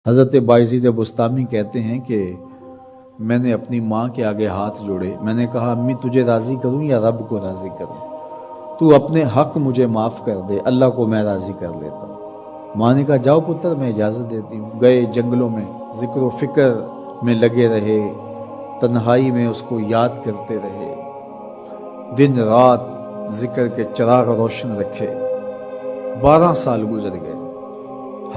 حضرت بایزید بستامی کہتے ہیں کہ میں نے اپنی ماں کے آگے ہاتھ جوڑے، میں نے کہا امی تجھے راضی کروں یا رب کو راضی کروں؟ تو اپنے حق مجھے معاف کر دے، اللہ کو میں راضی کر لیتا ہوں۔ ماں نے کہا جاؤ پتر میں اجازت دیتی ہوں۔ گئے جنگلوں میں ذکر و فکر میں لگے رہے، تنہائی میں اس کو یاد کرتے رہے، دن رات ذکر کے چراغ روشن رکھے۔ 12 سال گزر گئے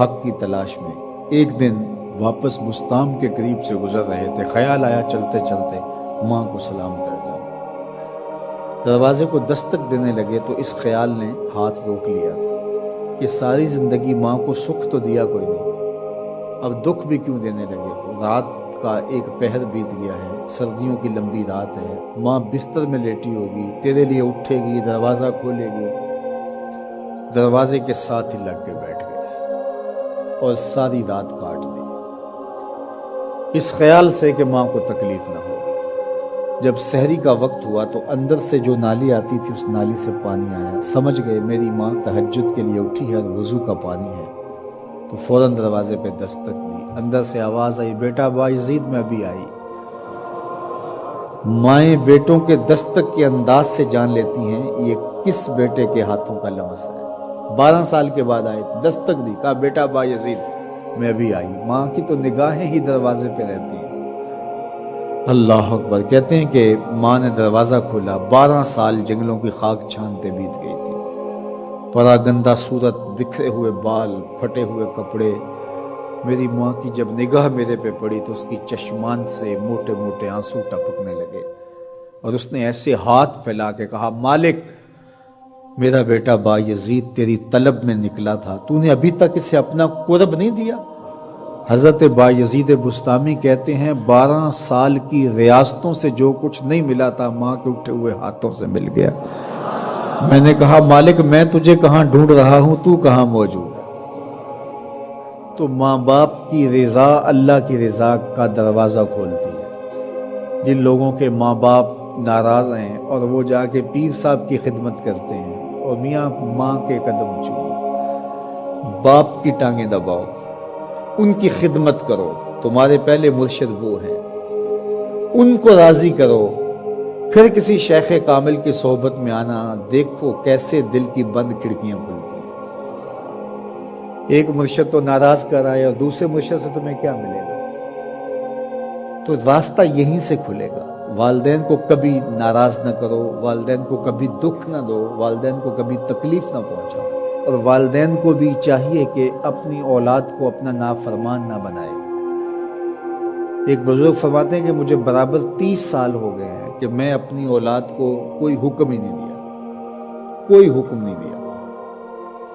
حق کی تلاش میں۔ ایک دن واپس بستام کے قریب سے گزر رہے تھے، خیال آیا چلتے چلتے ماں کو سلام کر جاؤں۔ دروازے کو دستک دینے لگے تو اس خیال نے ہاتھ روک لیا کہ ساری زندگی ماں کو سکھ تو دیا کوئی نہیں، اب دکھ بھی کیوں دینے لگے؟ رات کا ایک پہر بیت گیا ہے، سردیوں کی لمبی رات ہے، ماں بستر میں لیٹی ہوگی، تیرے لیے اٹھے گی، دروازہ کھولے گی۔ دروازے کے ساتھ ہی لگ کے بیٹھ گئے اور ساری رات کاٹ دی، اس خیال سے کہ ماں کو تکلیف نہ ہو۔ جب سحری کا وقت ہوا تو اندر سے جو نالی آتی تھی اس نالی سے پانی آیا، سمجھ گئے میری ماں تہجد کے لیے اٹھی ہے اور وضو کا پانی ہے، تو فوراً دروازے پہ دستک دی۔ اندر سے آواز آئی بیٹا بایزید میں ابھی آئی۔ مائیں بیٹوں کے دستک کے انداز سے جان لیتی ہیں یہ کس بیٹے کے ہاتھوں کا لمس ہے۔ 12 سال کے بعد آئے، دستک دی، کہا بیٹا بایزید میں ابھی آئی۔ ماں کی تو نگاہیں ہی دروازے پہ رہتی ہیں۔ اللہ اکبر۔ کہتے ہیں کہ ماں نے دروازہ کھولا، 12 سال جنگلوں کی خاک چھانتے بیت گئی تھی، پراگندہ صورت، بکھرے ہوئے بال، پھٹے ہوئے کپڑے۔ میری ماں کی جب نگاہ میرے پہ پڑی تو اس کی چشمان سے موٹے موٹے آنسو ٹپکنے لگے، اور اس نے ایسے ہاتھ پھیلا کے کہا مالک میرا بیٹا بایزید تیری طلب میں نکلا تھا، تو نے ابھی تک اسے اپنا قرب نہیں دیا۔ حضرت بایزید بستامی کہتے ہیں 12 سال کی ریاستوں سے جو کچھ نہیں ملا تھا ماں کے اٹھے ہوئے ہاتھوں سے مل گیا۔ میں نے کہا مالک میں تجھے کہاں ڈھونڈ رہا ہوں، تو کہاں موجود ہے؟ تو ماں باپ کی رضا اللہ کی رضا کا دروازہ کھولتی ہے۔ جن لوگوں کے ماں باپ ناراض ہیں اور وہ جا کے پیر صاحب کی خدمت کرتے ہیں اور میاں ماں کے قدم چومو، باپ کی ٹانگیں دباؤ، ان کی خدمت کرو، تمہارے پہلے مرشد وہ ہیں، ان کو راضی کرو، پھر کسی شیخ کامل کی صحبت میں آنا، دیکھو کیسے دل کی بند کھڑکیاں کھلتی ہیں۔ ایک مرشد تو ناراض کر رہا ہے اور دوسرے مرشد سے تمہیں کیا ملے گا؟ تو راستہ یہیں سے کھلے گا۔ والدین کو کبھی ناراض نہ کرو، والدین کو کبھی دکھ نہ دو، والدین کو کبھی تکلیف نہ پہنچاؤ، اور والدین کو بھی چاہیے کہ اپنی اولاد کو اپنا نافرمان نہ بنائے۔ ایک بزرگ فرماتے ہیں کہ مجھے برابر 30 سال ہو گئے ہیں کہ میں اپنی اولاد کو کوئی حکم ہی نہیں دیا، کوئی حکم نہیں دیا۔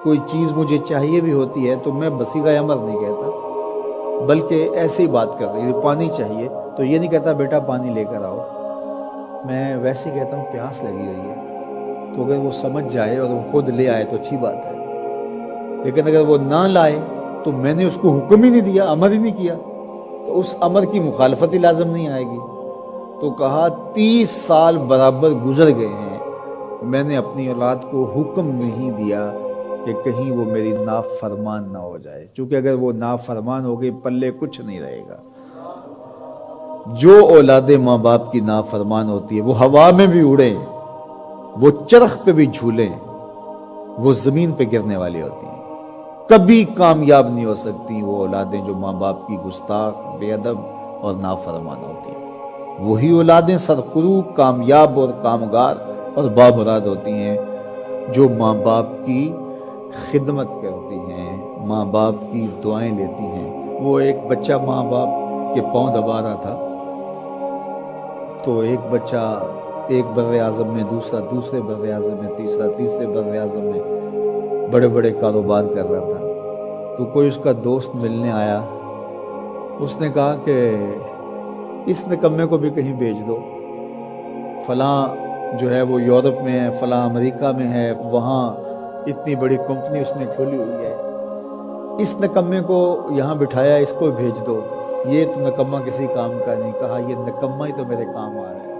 کوئی چیز مجھے چاہیے بھی ہوتی ہے تو میں بصیغہ امر نہیں کہتا، بلکہ ایسے ہی بات کر رہی ہوں، پانی چاہیے تو یہ نہیں کہتا بیٹا پانی لے کر آؤ، میں ویسے ہی کہتا ہوں پیاس لگی ہوئی ہے، تو اگر وہ سمجھ جائے اور وہ خود لے آئے تو اچھی بات ہے، لیکن اگر وہ نہ لائے تو میں نے اس کو حکم ہی نہیں دیا، امر ہی نہیں کیا، تو اس امر کی مخالفت ہی لازم نہیں آئے گی۔ تو کہا 30 سال برابر گزر گئے ہیں، میں نے اپنی اولاد کو حکم نہیں دیا کہ کہیں وہ میری نافرمان نہ ہو جائے، چونکہ اگر وہ نافرمان ہو گئی پلے کچھ نہیں رہے گا۔ جو اولادیں ماں باپ کی نافرمان ہوتی ہے وہ ہوا میں بھی اڑیں، وہ چرخ پہ بھی جھولیں، وہ زمین پہ گرنے والی ہوتی ہیں، کبھی کامیاب نہیں ہو سکتی وہ اولادیں جو ماں باپ کی گستاخ، بے ادب اور نافرمان ہوتی ہیں۔ وہی اولادیں سرخروغ، کامیاب اور کامگار اور بامراد ہوتی ہیں جو ماں باپ کی خدمت کرتی ہیں، ماں باپ کی دعائیں لیتی ہیں۔ وہ ایک بچہ ماں باپ کے پاؤں دبا رہا تھا، تو ایک بچہ ایک بر اعظم میں، دوسرا دوسرے بر اعظم میں، تیسرا تیسرے بر اعظم میں بڑے بڑے کاروبار کر رہا تھا۔ تو کوئی اس کا دوست ملنے آیا، اس نے کہا کہ اس نکمے کو بھی کہیں بھیج دو، فلاں جو ہے وہ یورپ میں ہے، فلاں امریکہ میں ہے، وہاں اتنی بڑی کمپنی اس نے کھولی ہوئی ہے، اس نکمے کو یہاں بٹھایا، اس کو بھیج دو، یہ تو نکمہ کسی کام کا نہیں۔ کہا یہ نکمہ ہی تو میرے کام آ رہا ہے۔